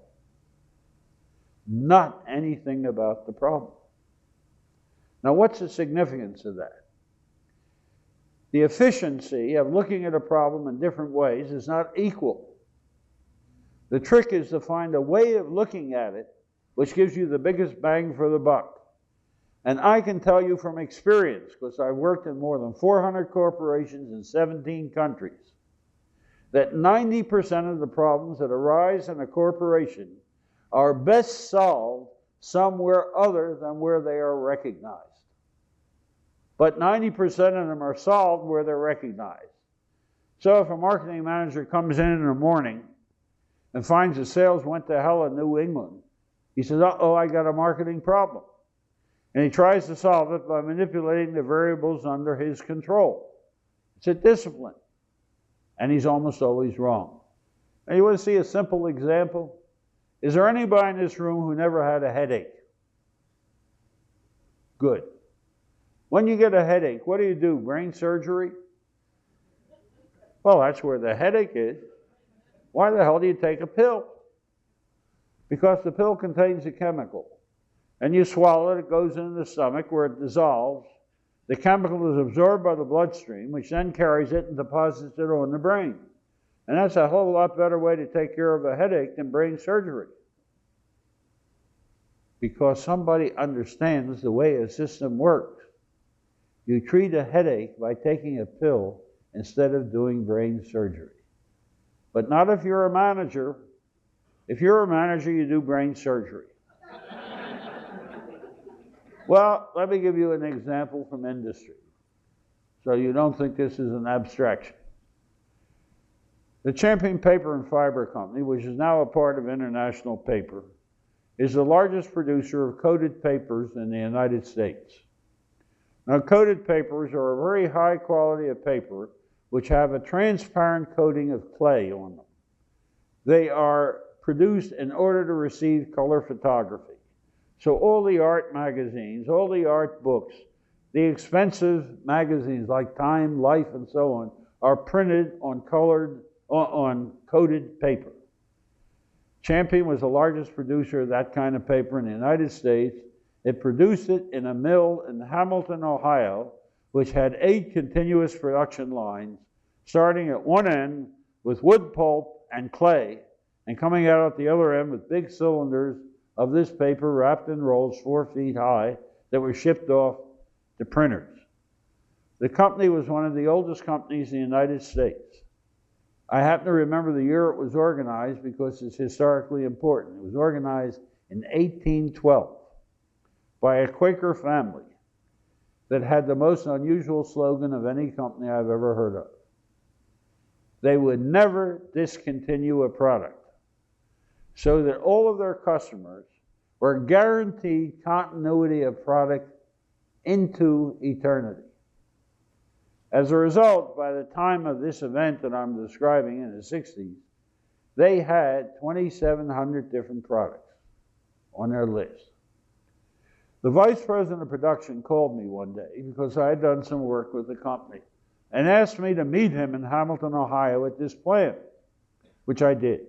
Not anything about the problem. Now, what's the significance of that? The efficiency of looking at a problem in different ways is not equal. The trick is to find a way of looking at it which gives you the biggest bang for the buck. And I can tell you from experience, because I've worked in more than 400 corporations in 17 countries, that 90% of the problems that arise in a corporation are best solved somewhere other than where they are recognized. But 90% of them are solved where they're recognized. So if a marketing manager comes in the morning and finds the sales went to hell in New England, he says, "Uh-oh, I got a marketing problem." And he tries to solve it by manipulating the variables under his control. It's a discipline. And he's almost always wrong. Now, you want to see a simple example? Is there anybody in this room who never had a headache? Good. When you get a headache, what do? Brain surgery? Well, that's where the headache is. Why the hell do you take a pill? Because the pill contains a chemical. And you swallow it, it goes into the stomach where it dissolves. The chemical is absorbed by the bloodstream, which then carries it and deposits it on the brain. And that's a whole lot better way to take care of a headache than brain surgery. Because somebody understands the way a system works. You treat a headache by taking a pill instead of doing brain surgery. But not if you're a manager. If you're a manager, you do brain surgery. Well, let me give you an example from industry, so you don't think this is an abstraction. The Champion Paper and Fiber Company, which is now a part of International Paper, is the largest producer of coated papers in the United States. Now, coated papers are a very high quality of paper which have a transparent coating of clay on them. They are produced in order to receive color photography. So all the art magazines, all the art books, the expensive magazines like Time, Life, and so on, are printed on coated paper. Champion was the largest producer of that kind of paper in the United States. It produced it in a mill in Hamilton, Ohio, which had 8 continuous production lines, starting at one end with wood pulp and clay, and coming out at the other end with big cylinders of this paper wrapped in rolls 4 feet high that were shipped off to printers. The company was one of the oldest companies in the United States. I happen to remember the year it was organized because it's historically important. It was organized in 1812 by a Quaker family that had the most unusual slogan of any company I've ever heard of. They would never discontinue a product, so that all of their customers were guaranteed continuity of product into eternity. As a result, by the time of this event that I'm describing in the 60s, they had 2,700 different products on their list. The vice president of production called me one day because I had done some work with the company and asked me to meet him in Hamilton, Ohio at this plant, which I did.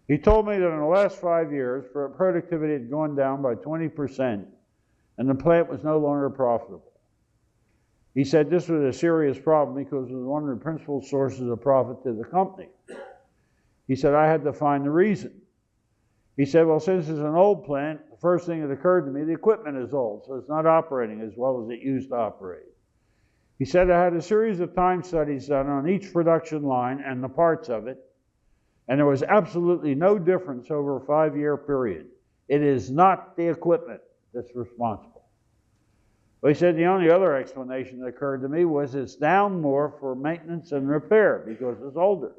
He told me that in the last 5 years, productivity had gone down by 20% and the plant was no longer profitable. He said this was a serious problem because it was one of the principal sources of profit to the company. He said, I had to find the reason. He said, well, since it's an old plant, the first thing that occurred to me, the equipment is old, so it's not operating as well as it used to operate. He said, I had a series of time studies done on each production line and the parts of it, and there was absolutely no difference over a 5-year period. It is not the equipment that's responsible. Well, he said the only other explanation that occurred to me was it's down more for maintenance and repair because it's older.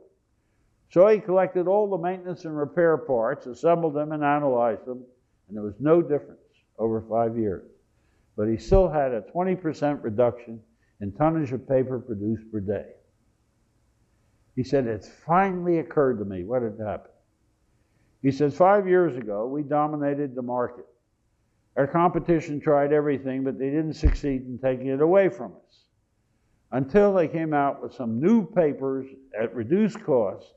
So he collected all the maintenance and repair parts, assembled them and analyzed them, and there was no difference over 5 years. But he still had a 20% reduction in tonnage of paper produced per day. He said, it's finally occurred to me what had happened. He said, 5 years ago, we dominated the market. Our competition tried everything, but they didn't succeed in taking it away from us until they came out with some new papers at reduced cost,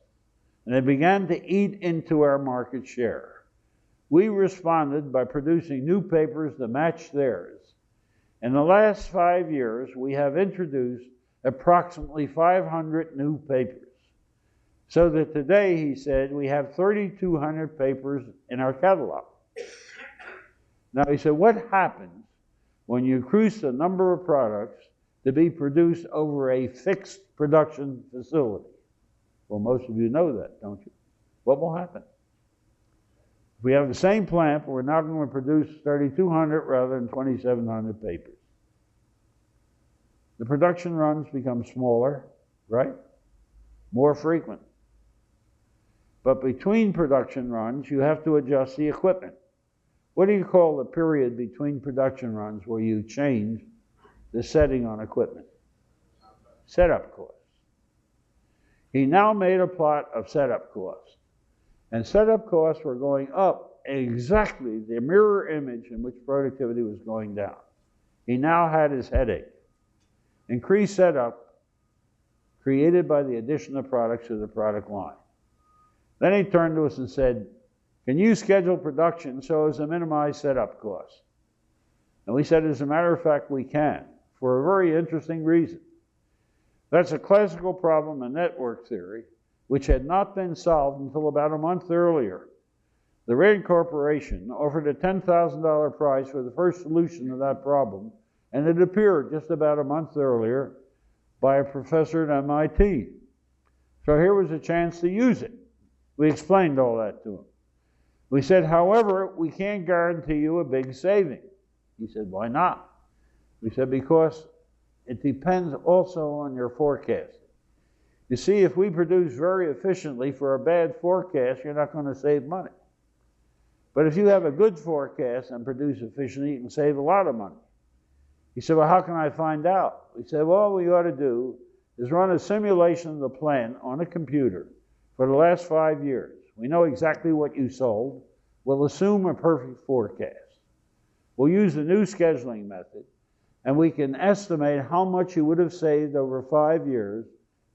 and they began to eat into our market share. We responded by producing new papers that matched theirs. In the last 5 years, we have introduced approximately 500 new papers, so that today, he said, we have 3,200 papers in our catalog. Now, he said, what happens when you increase the number of products to be produced over a fixed production facility? Well, most of you know that, don't you? What will happen? If we have the same plant, but we're now going to produce 3,200 rather than 2,700 papers. The production runs become smaller, right? More frequent. But between production runs, you have to adjust the equipment. What do you call the period between production runs where you change the setting on equipment? Setup costs. He now made a plot of setup costs. And setup costs were going up exactly the mirror image in which productivity was going down. He now had his headache. Increased setup created by the addition of products to the product line. Then he turned to us and said, can you schedule production so as to minimize setup costs? And we said, as a matter of fact, we can, for a very interesting reason. That's a classical problem in network theory, which had not been solved until about a month earlier. The Rand Corporation offered a $10,000 prize for the first solution to that problem, and it appeared just about a month earlier by a professor at MIT. So here was a chance to use it. We explained all that to him. We said, however, we can't guarantee you a big saving. He said, why not? We said, because it depends also on your forecast. You see, if we produce very efficiently for a bad forecast, you're not going to save money. But if you have a good forecast and produce efficiently, you can save a lot of money. He said, well, how can I find out? We said, well, what you ought to do is run a simulation of the plant on a computer for the last 5 years. We know exactly what you sold. We'll assume a perfect forecast. We'll use the new scheduling method, and we can estimate how much you would have saved over 5 years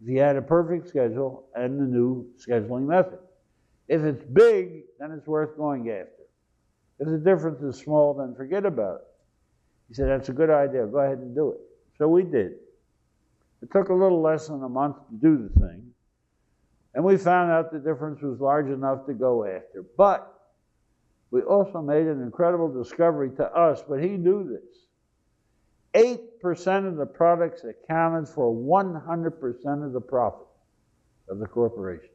if you had a perfect schedule and the new scheduling method. If it's big, then it's worth going after. If the difference is small, then forget about it. He said, that's a good idea. Go ahead and do it. So we did. It took a little less than a month to do the thing, and we found out the difference was large enough to go after. But we also made an incredible discovery to us, but he knew this. 8% of the products accounted for 100% of the profit of the corporation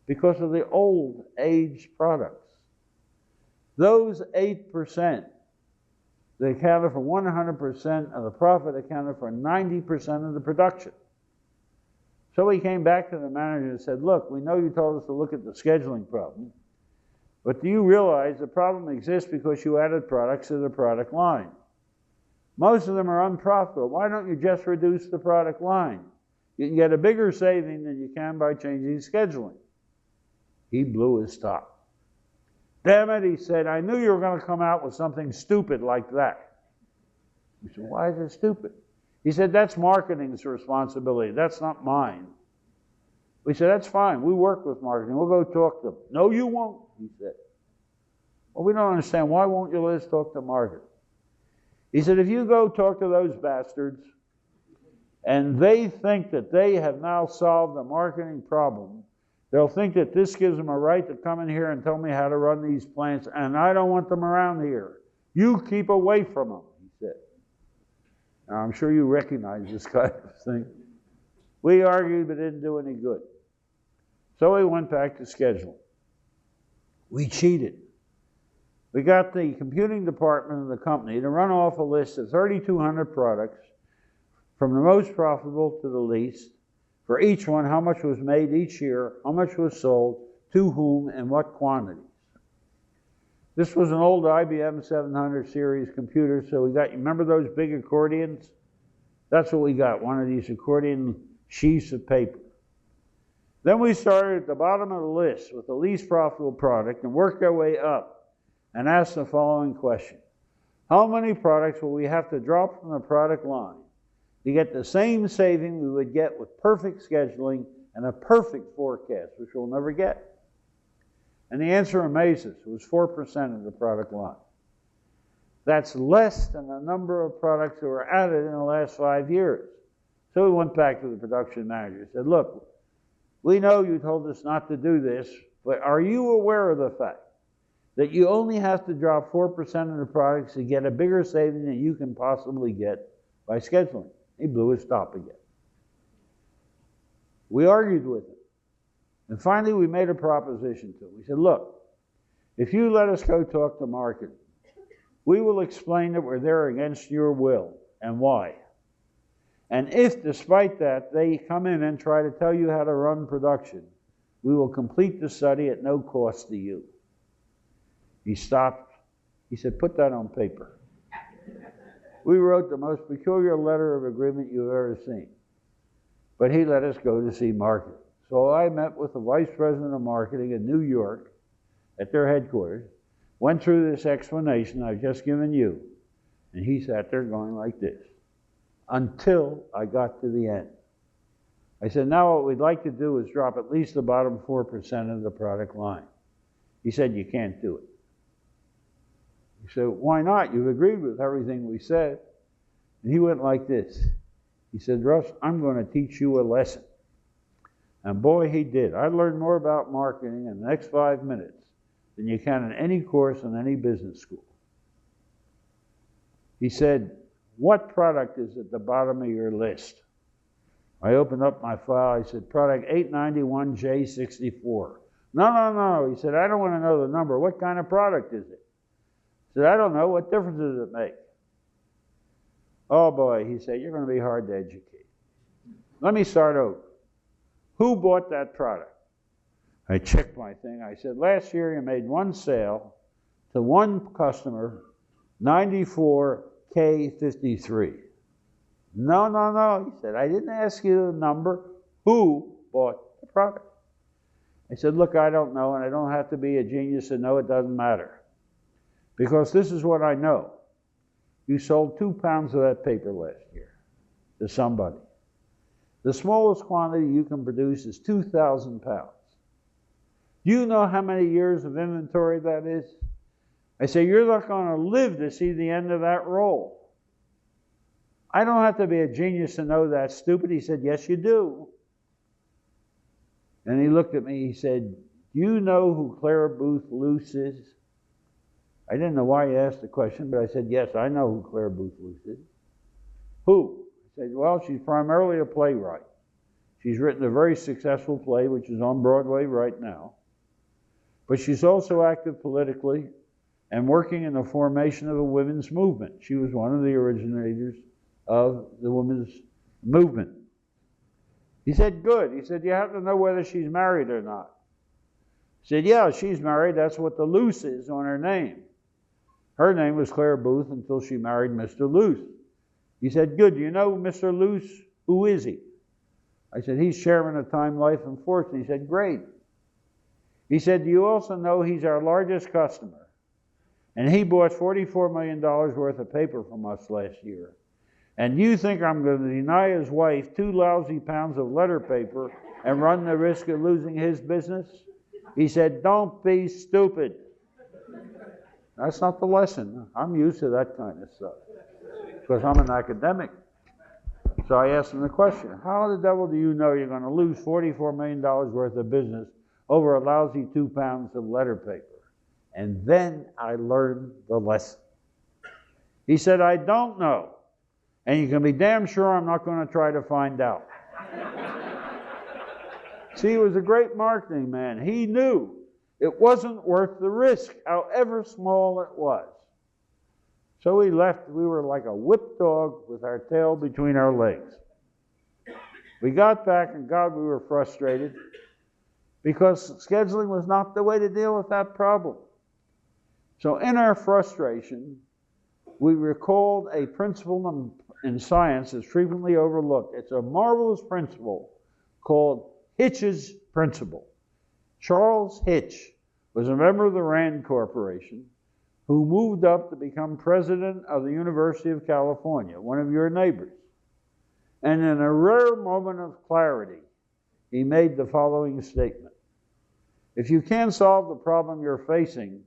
because of the old aged products. Those 8% that accounted for 100% of the profit accounted for 90% of the production. So we came back to the manager and said, look, we know you told us to look at the scheduling problem, but do you realize the problem exists because you added products to the product line? Most of them are unprofitable. Why don't you just reduce the product line? You can get a bigger saving than you can by changing scheduling. He blew his top. Damn it, he said, I knew you were going to come out with something stupid like that. We said, why is it stupid? He said, that's marketing's responsibility. That's not mine. We said, that's fine. We work with marketing. We'll go talk to them. No, you won't, he said. Well, we don't understand. Why won't you let us talk to marketing? He said, if you go talk to those bastards and they think that they have now solved the marketing problem, they'll think that this gives them a right to come in here and tell me how to run these plants, and I don't want them around here. You keep away from them, he said. Now, I'm sure you recognize this kind of thing. We argued, but it didn't do any good. So we went back to scheduling. We cheated. We got the computing department of the company to run off a list of 3,200 products from the most profitable to the least. For each one, how much was made each year, how much was sold, to whom, and what quantities. This was an old IBM 700 series computer, so we got, you remember those big accordions? That's what we got, one of these accordion sheets of paper. Then we started at the bottom of the list with the least profitable product and worked our way up and asked the following question. How many products will we have to drop from the product line to get the same saving we would get with perfect scheduling and a perfect forecast, which we'll never get? And the answer amazes. It was 4% of the product line. That's less than the number of products that were added in the last 5 years. So we went back to the production manager and said, look, we know you told us not to do this, but are you aware of the fact that you only have to drop 4% of the products to get a bigger saving than you can possibly get by scheduling? He blew his top again. We argued with him. And finally, we made a proposition to him. We said, look, if you let us go talk to marketing, we will explain that we're there against your will and why. And if, despite that, they come in and try to tell you how to run production, we will complete the study at no cost to you. He stopped. He said, put that on paper. We wrote the most peculiar letter of agreement you've ever seen. But he let us go to see marketing. So I met with the vice president of marketing in New York at their headquarters, went through this explanation I've just given you, and he sat there going like this until I got to the end. I said, now what we'd like to do is drop at least the bottom 4% of the product line. He said, you can't do it. He said, why not? You've agreed with everything we said. And he went like this. He said, Russ, I'm going to teach you a lesson. And boy, he did. I learned more about marketing in the next 5 minutes than you can in any course in any business school. He said, what product is at the bottom of your list? I opened up my file. I said, product 891J64. No. He said, I don't want to know the number. What kind of product is it? I said, I don't know. What difference does it make? Oh boy, he said, you're going to be hard to educate. Let me start over. Who bought that product? I checked my thing. I said, last year you made one sale to one customer, 94K53. No. He said, I didn't ask you the number. Who bought the product? I said, look, I don't know, and I don't have to be a genius to know it doesn't matter. Because this is what I know. You sold 2 pounds of that paper last year to somebody. The smallest quantity you can produce is 2,000 pounds. Do you know how many years of inventory that is? I say, you're not going to live to see the end of that roll. I don't have to be a genius to know that, stupid. He said, yes, you do. And he looked at me, he said, do you know who Clara Booth Luce is? I didn't know why he asked the question, but I said, yes, I know who Clara Booth Luce is. Who? I said, well, she's primarily a playwright. She's written a very successful play, which is on Broadway right now. But she's also active politically and working in the formation of a women's movement. She was one of the originators of the women's movement. He said, good. He said, you have to know whether she's married or not. I said, yeah, she's married. That's what the Luce is on her name. Her name was Clara Booth until she married Mr. Luce. He said, good. Do you know Mr. Luce? Who is he? I said, he's chairman of Time, Life, and Fortune. He said, great. He said, do you also know he's our largest customer? And he bought $44 million worth of paper from us last year. And you think I'm going to deny his wife 2 lousy pounds of letter paper and run the risk of losing his business? He said, don't be stupid. That's not the lesson. I'm used to that kind of stuff because I'm an academic. So I asked him the question, how the devil do you know you're going to lose $44 million worth of business over a lousy 2 pounds of letter paper? And then I learned the lesson. He said, I don't know. And you can be damn sure I'm not going to try to find out. See, he was a great marketing man. He knew it wasn't worth the risk, however small it was. So we left. We were like a whipped dog with our tail between our legs. We got back, and God, we were frustrated because scheduling was not the way to deal with that problem. So in our frustration, we recalled a principle in science that's frequently overlooked. It's a marvelous principle called Hitch's principle. Charles Hitch was a member of the Rand Corporation who moved up to become president of the University of California, one of your neighbors. And in a rare moment of clarity, he made the following statement. If you can't solve the problem you're facing,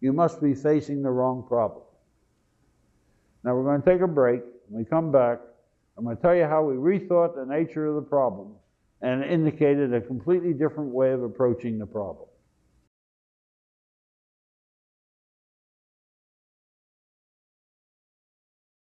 you must be facing the wrong problem. Now we're going to take a break. When we come back, I'm going to tell you how we rethought the nature of the problem and indicated a completely different way of approaching the problem.